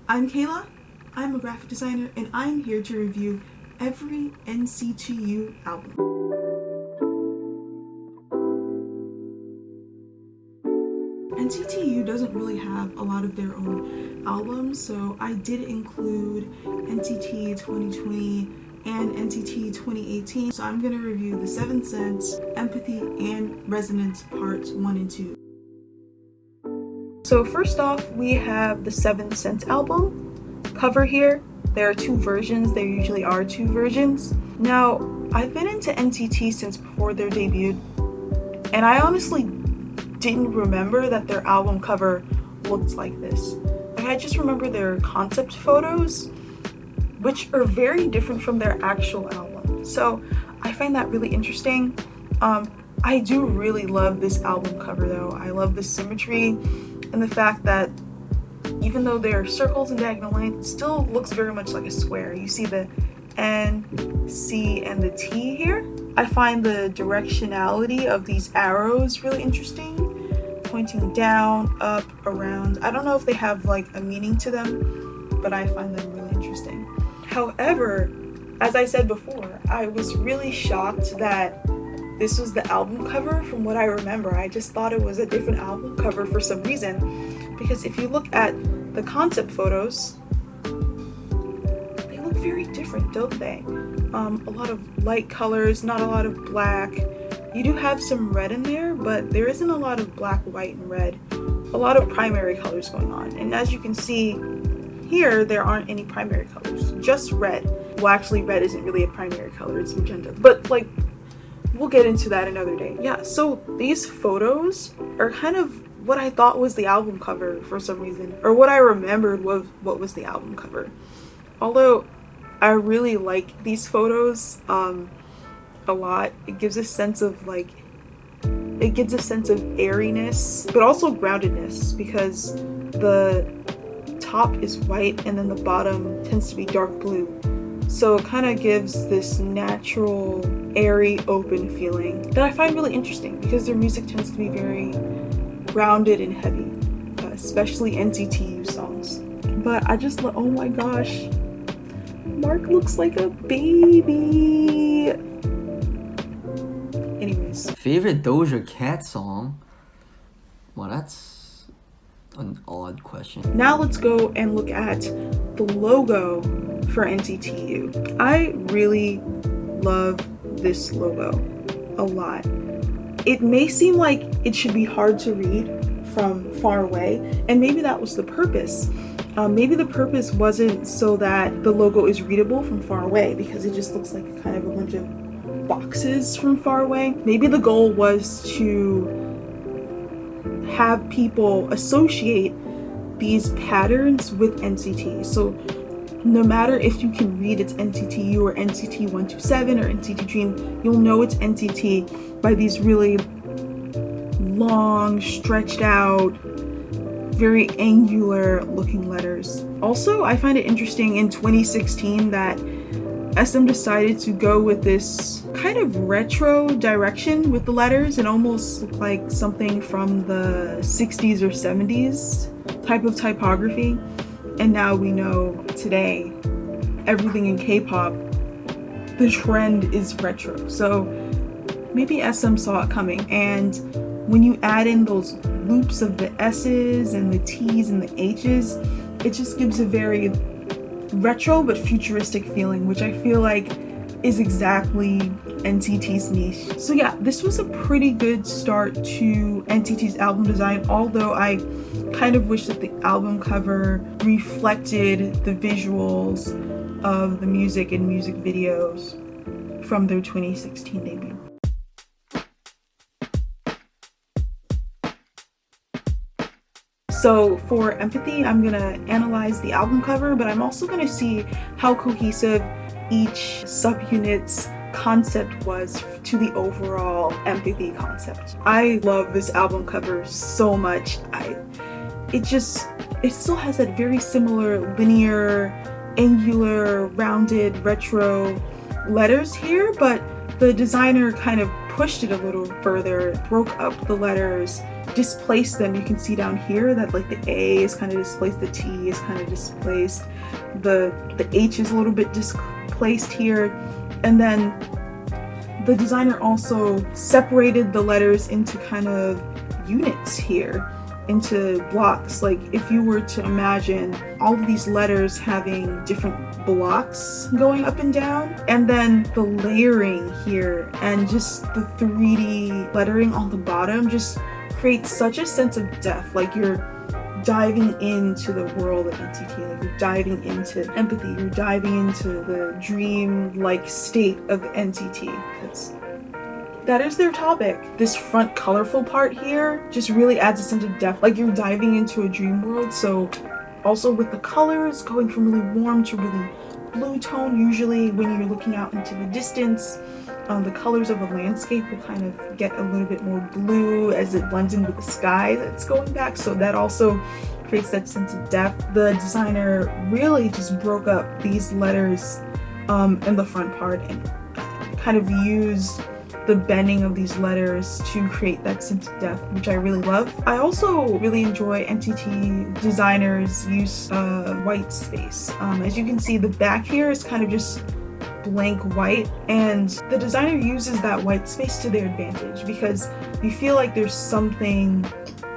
I'm Kayla, I'm a graphic designer, and I'm here to review every NCT U album. NCT U doesn't really have a lot of their own albums, so I did include NCT 2020 and NCT 2018. So I'm going to review The Seventh Sense, Empathy, and Resonance Parts 1 and 2. So first off, we have the Seventh Sense album cover here. There are two versions. There usually are two versions. Now, I've been into NCT since before their debut, and I honestly didn't remember that their album cover looked like this. Like, I just remember their concept photos, which are very different from their actual album. So I find that really interesting. I do really love this album cover though. I love the symmetry and the fact that even though there are circles and diagonal lines, it still looks very much like a square. You see the N, C, and the T here. I find the directionality of these arrows really interesting, pointing down, up, around. I don't know if they have like a meaning to them, but I find them really interesting. However, as I said before, I was really shocked that this was the album cover from what I remember. I just thought it was a different album cover for some reason, because if you look at the concept photos, they look very different, don't they? A lot of light colors, not a lot of black. You do have some red in there, but there isn't a lot of black, white, and red. A lot of primary colors going on. And as you can see here, there aren't any primary colors, just red. Well, actually, red isn't really a primary color, it's magenta. But like, we'll get into that another day. Yeah, so these photos are kind of what I thought was the album cover for some reason, or what I remembered was what was the album cover. Although I really like these photos a lot. It gives a sense of like, it gives a sense of airiness, but also groundedness, because the top is white and then the bottom tends to be dark blue. So it kind of gives this natural, airy, open feeling that I find really interesting, because their music tends to be very grounded and heavy, especially NCT U songs. But I just oh my gosh, Mark looks like a baby. Anyways. Favorite Doja Cat song? Well, that's an odd question. Now let's go and look at the logo for NCT U. I really love this logo a lot. It may seem like it should be hard to read from far away, and maybe that was the purpose. Maybe the purpose wasn't so that the logo is readable from far away, because it just looks like kind of a bunch of boxes from far away. Maybe the goal was to have people associate these patterns with NCT. So no matter if you can read it's NCT U or NCT 127 or NCT Dream, you'll know it's NCT by these really long, stretched out, very angular looking letters. Also, I find it interesting in 2016 that SM decided to go with this kind of retro direction with the letters. It almost looked like something from the 60s or 70s type of typography. And now we know today, everything in K-pop, the trend is retro. So maybe SM saw it coming. And when you add in those loops of the S's and the T's and the H's, it just gives a very retro but futuristic feeling, which I feel like is exactly NCT's niche. So yeah, this was a pretty good start to NCT's album design, although I kind of wish that the album cover reflected the visuals of the music and music videos from their 2016 debut. So for Empathy, I'm gonna analyze the album cover, but I'm also gonna see how cohesive each subunit's concept was to the overall Empathy concept. I love this album cover so much. It still has that very similar linear, angular, rounded, retro letters here, but the designer kind of pushed it a little further, broke up the letters, displaced them. You can see down here that like the A is kind of displaced, the T is kind of displaced, the H is a little bit displaced here, and then the designer also separated the letters into kind of units here, into blocks. Like if you were to imagine all of these letters having different blocks going up and down, and then the layering here and just the 3D lettering on the bottom just creates such a sense of depth. Like you're diving into the world of NCT, like you're diving into empathy, you're diving into the dream-like state of NCT. That is their topic. This front colorful part here just really adds a sense of depth, like you're diving into a dream world. So also with the colors going from really warm to really blue tone, usually when you're looking out into the distance, the colors of a landscape will kind of get a little bit more blue as it blends in with the sky that's going back. So that also creates that sense of depth. The designer really just broke up these letters in the front part and kind of used the bending of these letters to create that sense of depth, which I really love. I also really enjoy NCT designers' use of white space. As you can see, the back here is kind of just blank white, and the designer uses that white space to their advantage because you feel like there's something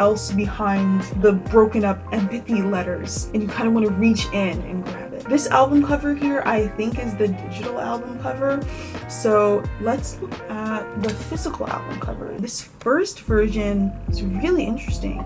else behind the broken up empathy letters and you kind of want to reach in and grab it. This album cover here I think is the digital album cover, so let's look at the physical album cover. This first version is really interesting,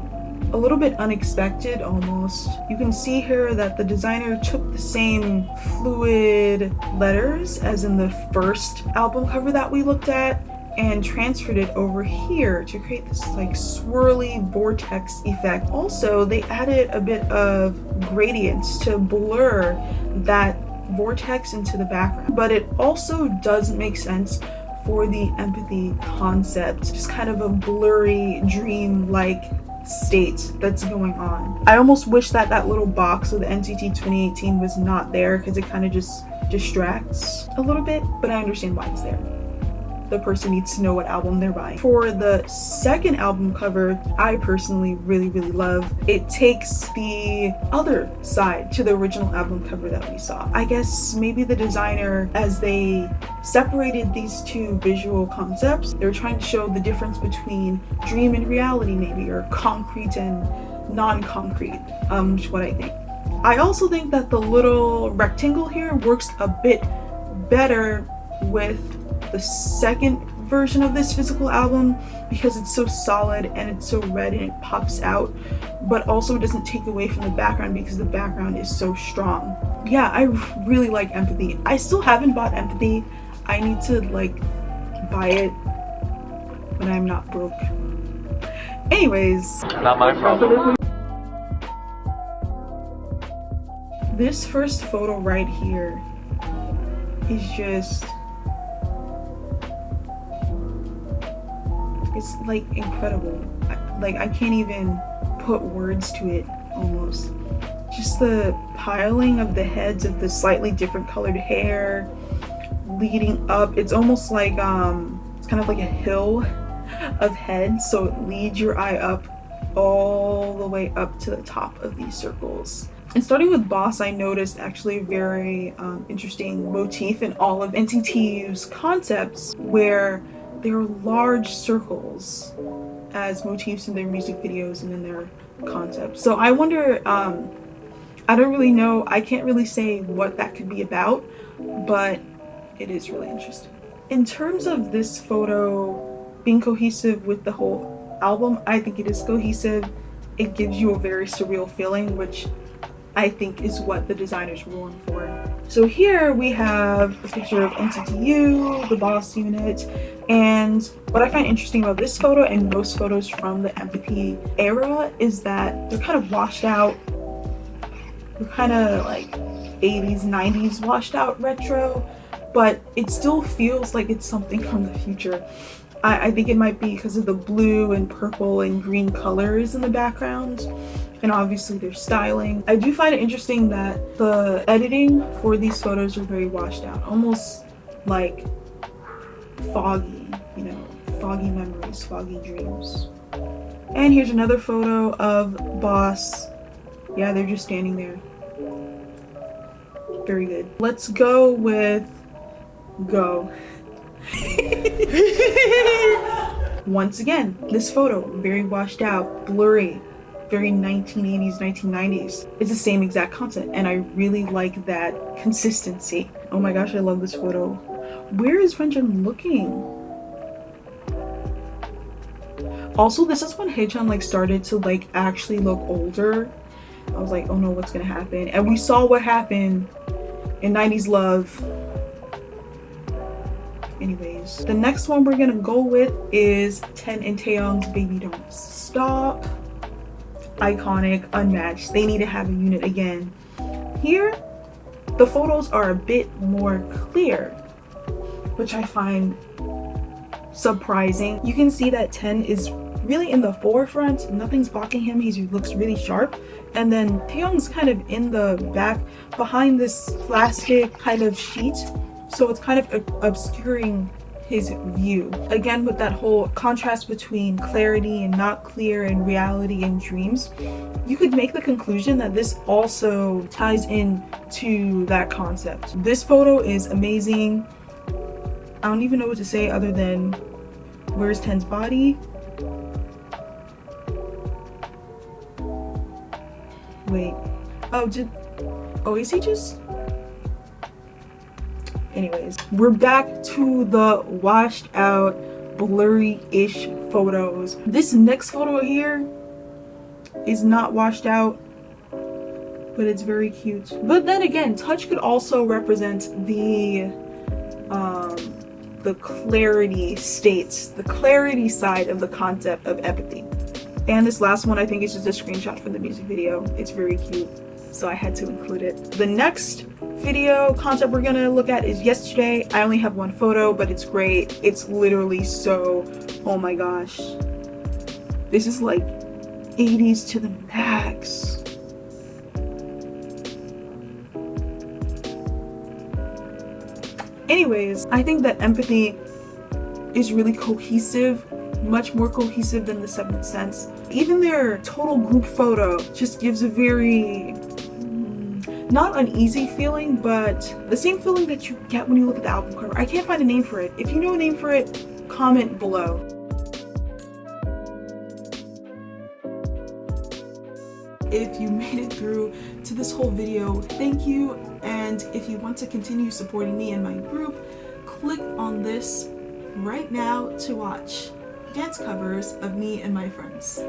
a little bit unexpected almost. You can see here that the designer took the same fluid letters as in the first album cover that we looked at and transferred it over here to create this like swirly vortex effect. Also, they added a bit of gradients to blur that vortex into the background, but it also does make sense for the empathy concept, just kind of a blurry dream-like state that's going on. I almost wish that that little box with NCT 2018 was not there because it kind of just distracts a little bit, but I understand why it's there. The person needs to know what album they're buying. For the second album cover, I personally really love. It takes the other side to the original album cover that we saw. I guess maybe the designer, as they separated these two visual concepts, they're trying to show the difference between dream and reality maybe, or concrete and non-concrete, which is what I think. I also think that the little rectangle here works a bit better with the second version of this physical album because it's so solid and it's so red and it pops out, but also doesn't take away from the background because the background is so strong. Yeah, I really like Empathy. I still haven't bought Empathy. I need to like buy it when I'm not broke. Anyways, Not my problem. this first photo right here is just, it's like incredible. I can't even put words to it almost. Just the piling of the heads of the slightly different colored hair leading up. It's almost like it's kind of like a hill of heads, so it leads your eye up all the way up to the top of these circles. And starting with Boss, I noticed actually a very interesting motif in all of NCT U's concepts where there are large circles as motifs in their music videos and in their concepts. So I wonder, I don't really know, I can't really say what that could be about, but it is really interesting. In terms of this photo being cohesive with the whole album, I think it is cohesive. It gives you a very surreal feeling, which I think is what the designers were going for. So here we have a picture of NCT U, the Boss unit, and what I find interesting about this photo and most photos from the Empathy era is that they're kind of washed out. They're kind of like 80s, 90s washed out retro, but it still feels like it's something from the future. I think it might be because of the blue and purple and green colors in the background, and obviously their styling. I do find it interesting that the editing for these photos are very washed out, almost like foggy, you know, foggy memories, foggy dreams. And here's another photo of Boss. Yeah, they're just standing there. Very good. Let's go with Go. Once again, this photo, very washed out, blurry, very 1980s, 1990s. It's the same exact content, and I really like that consistency. Oh my gosh, I love this photo. Where is Renjun looking? Also, this is when Haechan like started to like actually look older. I was like, oh no, what's gonna happen? And we saw what happened in 90s Love. Anyways, the next one we're gonna go with is Ten and Taeyong's Baby Don't Stop. Iconic, unmatched. They need to have a unit again. Here, the photos are a bit more clear, which I find surprising. You can see that Ten is really in the forefront. Nothing's blocking him. He looks really sharp. And then Taeyong's kind of in the back behind this plastic kind of sheet. So it's kind of obscuring his view. Again, with that whole contrast between clarity and not clear and reality and dreams, you could make the conclusion that this also ties in to that concept. This photo is amazing. I don't even know what to say other than where's Ten's body? Wait. Oh, is he just... Anyways, we're back to the washed out, blurry-ish photos. This next photo here is not washed out, but it's very cute. But then again, touch could also represent the clarity states, the clarity side of the concept of empathy. And this last one, I think, is just a screenshot from the music video. It's very cute, so I had to include it. The next video concept we're gonna look at is Yesterday. I only have one photo, but it's great. It's literally so, oh my gosh. This is like 80s to the max. Anyways, I think that Empathy is really cohesive, much more cohesive than the Seventh Sense. Even their total group photo just gives a very not uneasy feeling, but the same feeling that you get when you look at the album cover. I can't find a name for it. If you know a name for it, comment below. If you made it through to this whole video, thank you. And if you want to continue supporting me and my group, click on this right now to watch dance covers of me and my friends.